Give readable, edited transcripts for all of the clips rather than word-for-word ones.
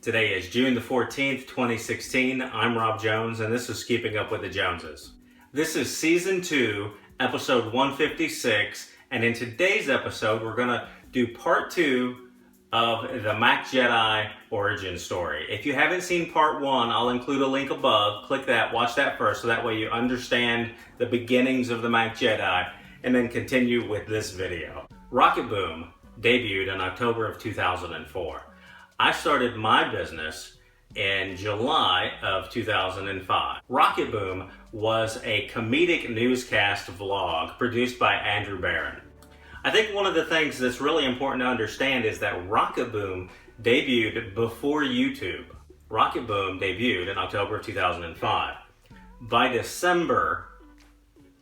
Today is June the 14th, 2016. I'm Rob Jones, and this is Keeping Up with the Joneses. This is Season 2, Episode 156, and in today's episode, we're going to do Part 2 of the TheMacJedi origin story. If you haven't seen Part 1, I'll include a link above. Click that, watch that first, so that way you understand the beginnings of the TheMacJedi, and then continue with this video. Rocketboom debuted in October of 2004. I started my business in July of 2005. Rocketboom was a comedic newscast vlog produced by Andrew Barron. I think one of the things that's really important to understand is that Rocketboom debuted before YouTube. Rocketboom debuted in October of 2005. By December,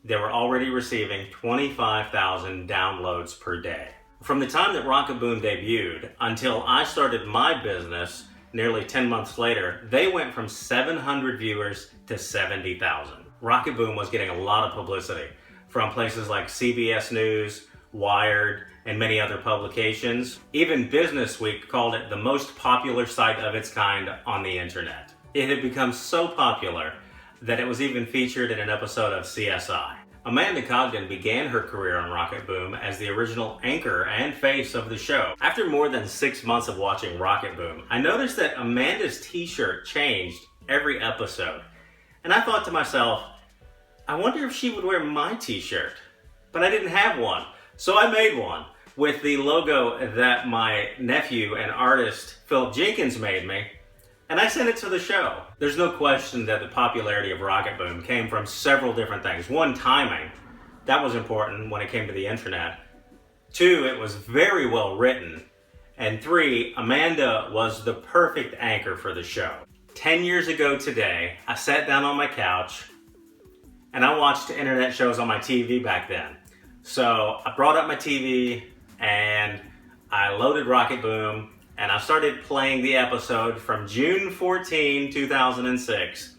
they were already receiving 25,000 downloads per day. From the time that Rocketboom debuted until I started my business nearly 10 months later, they went from 700 viewers to 70,000. Rocketboom was getting a lot of publicity from places like CBS News, Wired, and many other publications. Even Business Week called it the most popular site of its kind on the internet. It had become so popular that it was even featured in an episode of CSI. Amanda Congdon began her career on Rocketboom as the original anchor and face of the show. After more than 6 months of watching Rocketboom, I noticed that Amanda's t-shirt changed every episode. And I thought to myself, I wonder if she would wear my t-shirt. But I didn't have one, so I made one with the logo that my nephew and artist Philip Jenkins made me. And I sent it to the show. There's no question that the popularity of Rocketboom came from several different things. One, timing. That was important when it came to the internet. 2, it was very well written. And 3, Amanda was the perfect anchor for the show. 10 years ago today, I sat down on my couch and I watched internet shows on my TV back then. So I brought up my TV and I loaded Rocketboom. And I started playing the episode from June 14, 2006.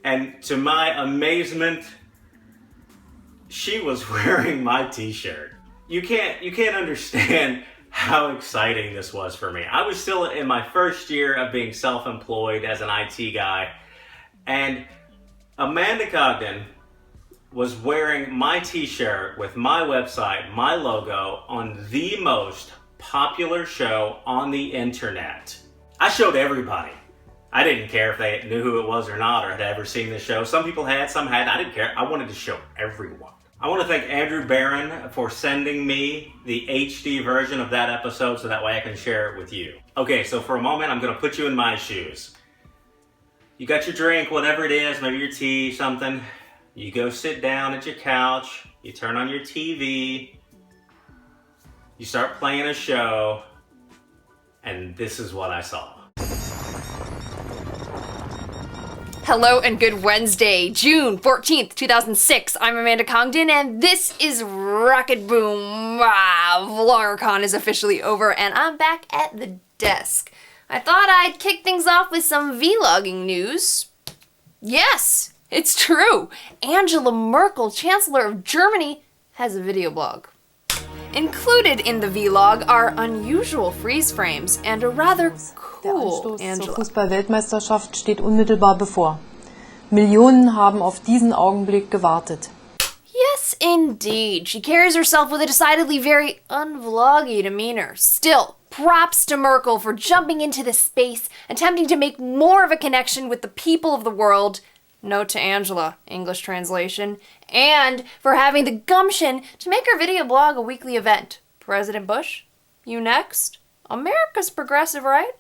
And to my amazement, she was wearing my t-shirt. You can't understand how exciting this was for me. I was still in my first year of being self-employed as an IT guy. And Amanda Congdon was wearing my t-shirt with my website, my logo, on the most popular show on the internet. I showed everybody. I didn't care if they knew who it was or not or had ever seen the show. Some people had, some hadn't. I didn't care. I wanted to show everyone. I want to thank Andrew Barron for sending me the HD version of that episode so that way I can share it with you. Okay, so for a moment, I'm going to put you in my shoes. You got your drink, whatever it is, maybe your tea, something. You go sit down at your couch. You turn on your TV. You start playing a show, and this is what I saw. Hello and good Wednesday, June 14th, 2006. I'm Amanda Congdon, and this is Rocketboom. VloggerCon is officially over, and I'm back at the desk. I thought I'd kick things off with some vlogging news. Yes, it's true. Angela Merkel, Chancellor of Germany, has a video blog. Included in the vlog are unusual freeze frames and a rather cool Angela. Die Fußball-Weltmeisterschaft steht unmittelbar bevor. Millionen haben auf diesen Augenblick gewartet. Yes, indeed. She carries herself with a decidedly very unvloggy demeanor. Still, props to Merkel for jumping into this space, attempting to make more of a connection with the people of the world. Note to Angela, English translation, and for having the gumption to make her video blog a weekly event. President Bush, you next? America's progressive, right?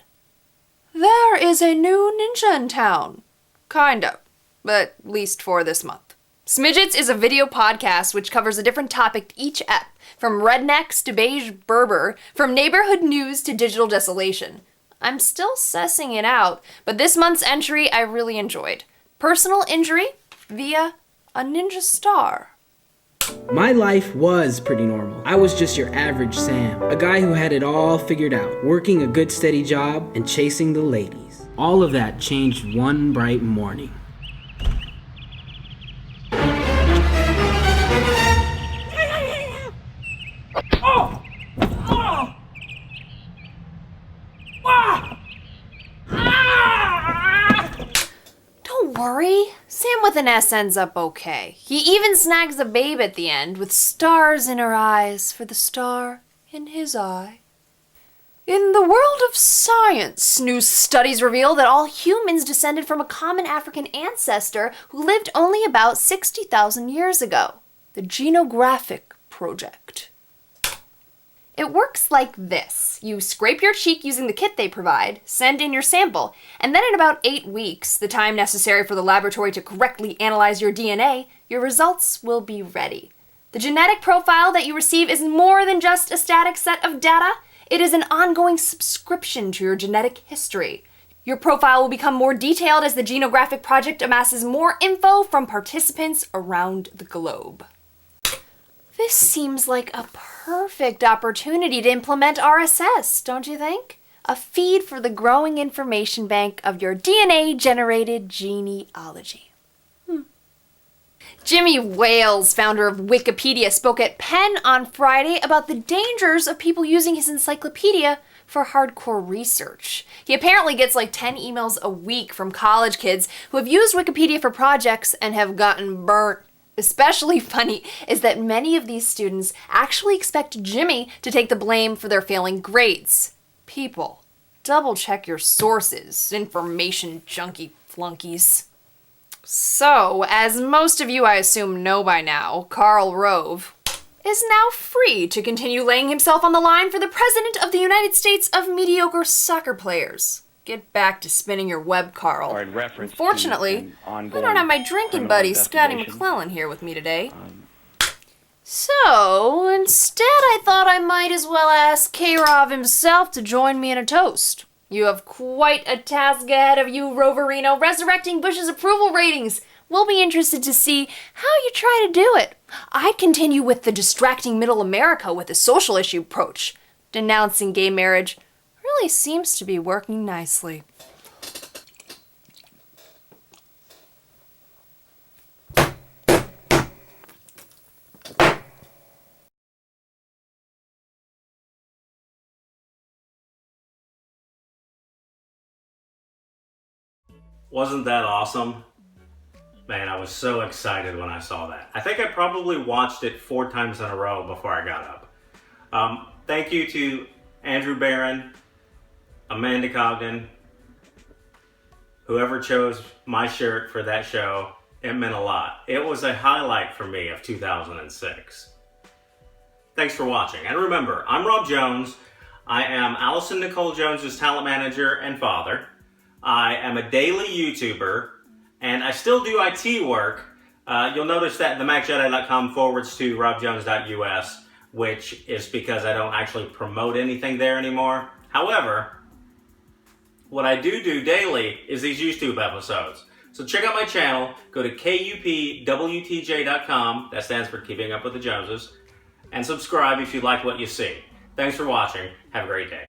There is a new ninja in town. Kind of, but at least for this month. Smidgets is a video podcast which covers a different topic each ep, from rednecks to beige Berber, from neighborhood news to digital desolation. I'm still sussing it out, but this month's entry I really enjoyed. Personal injury via a ninja star. My life was pretty normal. I was just your average Sam, a guy who had it all figured out, working a good steady job and chasing the ladies. All of that changed one bright morning. Oh! Oh! Ah! Don't worry, Sam with an S ends up okay. He even snags a babe at the end with stars in her eyes for the star in his eye. In the world of science, new studies reveal that all humans descended from a common African ancestor who lived only about 60,000 years ago. The Genographic Project. It works like this. You scrape your cheek using the kit they provide, send in your sample, and then in about 8 weeks, the time necessary for the laboratory to correctly analyze your DNA, your results will be ready. The genetic profile that you receive is more than just a static set of data. It is an ongoing subscription to your genetic history. Your profile will become more detailed as the Genographic Project amasses more info from participants around the globe. This seems like a perfect opportunity to implement RSS, don't you think? A feed for the growing information bank of your DNA-generated genealogy. Jimmy Wales, founder of Wikipedia, spoke at Penn on Friday about the dangers of people using his encyclopedia for hardcore research. He apparently gets like 10 emails a week from college kids who have used Wikipedia for projects and have gotten burnt. Especially funny is that many of these students actually expect Jimmy to take the blame for their failing grades. People, double check your sources, information junkie flunkies. So, as most of you I assume know by now, Karl Rove is now free to continue laying himself on the line for the President of the United States of Mediocre Soccer Players. Get back to spinning your web, Karl. Unfortunately, I don't have my drinking buddy, Scotty McClellan, here with me today. So, instead I thought I might as well ask K-Rov himself to join me in a toast. You have quite a task ahead of you, Roverino, resurrecting Bush's approval ratings. We'll be interested to see how you try to do it. I'd continue with the distracting middle America with a social issue approach. Denouncing gay marriage really seems to be working nicely. Wasn't that awesome? Man, I was so excited when I saw that. I think I probably watched it 4 times in a row before I got up. Thank you to Andrew Barron, Amanda Congdon, whoever chose my shirt for that show. It meant a lot. It was a highlight for me of 2006. Thanks for watching. And remember, I'm Rob Jones. I am Allyson Nicole Jones's talent manager and father. I am a daily YouTuber, and I still do IT work. You'll notice that TheMacJedi.com/robjones.us, which is because I don't actually promote anything there anymore. However, what I do daily is these YouTube episodes. So check out my channel, go to KUPWTJ.com, that stands for Keeping Up with the Joneses, and subscribe if you like what you see. Thanks for watching. Have a great day.